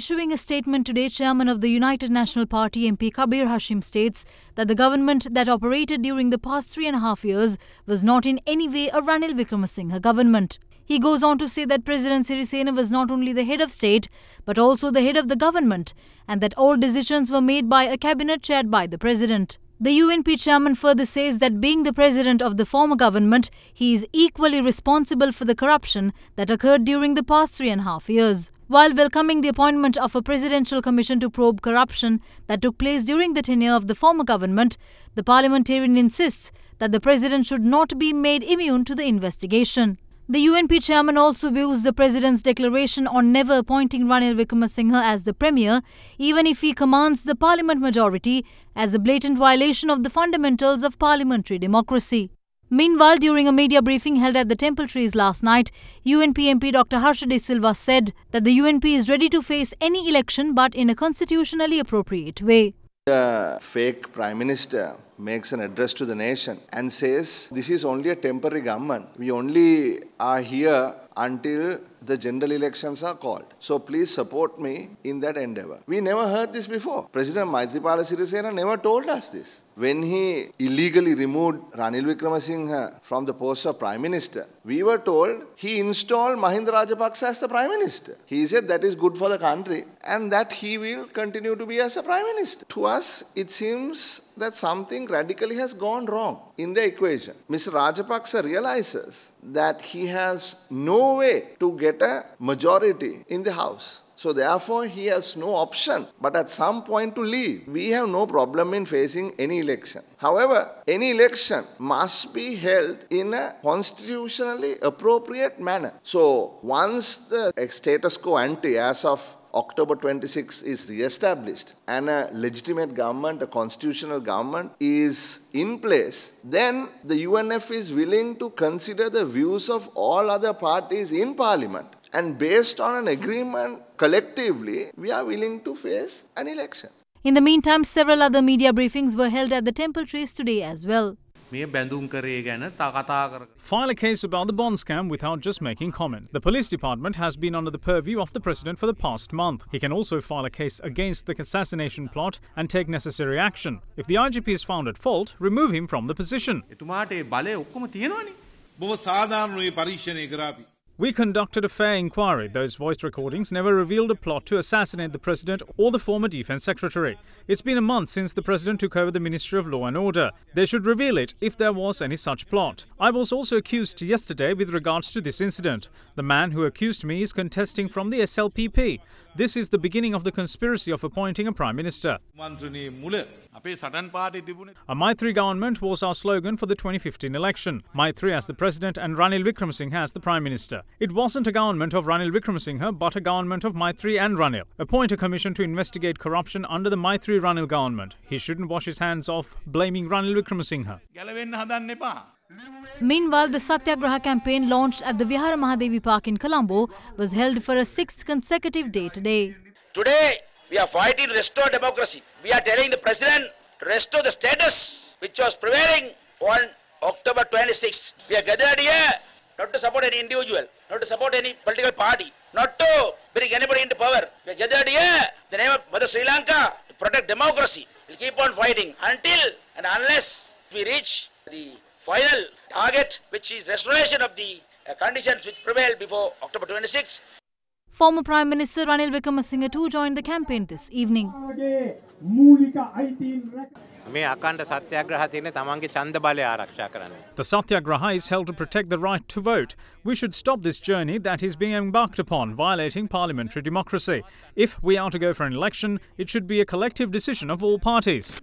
Issuing a statement today, Chairman of the United National Party MP Kabir Hashim states that the government that operated during the past 3.5 years was not in any way a Ranil Wickremesinghe government. He goes on to say that President Sirisena was not only the head of state but also the head of the government, and that all decisions were made by a cabinet chaired by the president. The UNP chairman further says that being the president of the former government, he is equally responsible for the corruption that occurred during the past 3.5 years. While welcoming the appointment of a presidential commission to probe corruption that took place during the tenure of the former government, the parliamentarian insists that the president should not be made immune to the investigation. The UNP chairman also views the president's declaration on never appointing Ranil Wickremesinghe as the premier, even if he commands the parliament majority, as a blatant violation of the fundamentals of parliamentary democracy. Meanwhile, during a media briefing held at the Temple Trees last night, UNP MP Dr. Harsha De Silva said that the UNP is ready to face any election but in a constitutionally appropriate way. The fake Prime Minister makes an address to the nation and says this is only a temporary government. We only are here until the general elections are called. So please support me in that endeavour. We never heard this before. President Maithripala Sirisena never told us this. When he illegally removed Ranil Wickremesinghe from the post of Prime Minister, we were told he installed Mahinda Rajapaksa as the Prime Minister. He said that is good for the country and that he will continue to be as a Prime Minister. To us, it seems that something radically has gone wrong in the equation. Mr. Rajapaksa realizes that he has no way to get a majority in the House. So therefore, he has no option but at some point to leave. We have no problem in facing any election. However, any election must be held in a constitutionally appropriate manner. So once the status quo ante as of October 26 is re-established and a legitimate government, a constitutional government is in place, then the UNF is willing to consider the views of all other parties in Parliament. And based on an agreement, collectively, we are willing to face an election. In the meantime, several other media briefings were held at the Temple Trees today as well. File a case about the bond scam without just making comment. The police department has been under the purview of the president for the past month. He can also file a case against the assassination plot and take necessary action. If the IGP is found at fault, remove him from the position. We conducted a fair inquiry. Those voice recordings never revealed a plot to assassinate the president or the former defense secretary. It's been a month since the president took over the Ministry of Law and Order. They should reveal it if there was any such plot. I was also accused yesterday with regards to this incident. The man who accused me is contesting from the SLPP. This is the beginning of the conspiracy of appointing a prime minister. A Maitri government was our slogan for the 2015 election. Maitri as the president and Ranil Wickremesinghe as the prime minister. It wasn't a government of Ranil Wickremesinghe but a government of Maitri and Ranil. Appoint a commission to investigate corruption under the Maitri-Ranil government. He shouldn't wash his hands off blaming Ranil Wickremesinghe. Meanwhile, the Satyagraha campaign launched at the Vihara Mahadevi Park in Colombo was held for a 6th consecutive day today. Today, we are fighting to restore democracy. We are telling the president to restore the status which was prevailing on October 26th. We are gathered here not to support any individual, not to support any political party, not to bring anybody into power. We are gathered here in the name of Mother Sri Lanka to protect democracy. We will keep on fighting until and unless we reach the final target, which is restoration of the conditions which prevailed before October 26. Former Prime Minister Ranil Wickremesinghe too joined the campaign this evening. The Satyagraha is held to protect the right to vote. We should stop this journey that is being embarked upon, violating parliamentary democracy. If we are to go for an election, it should be a collective decision of all parties.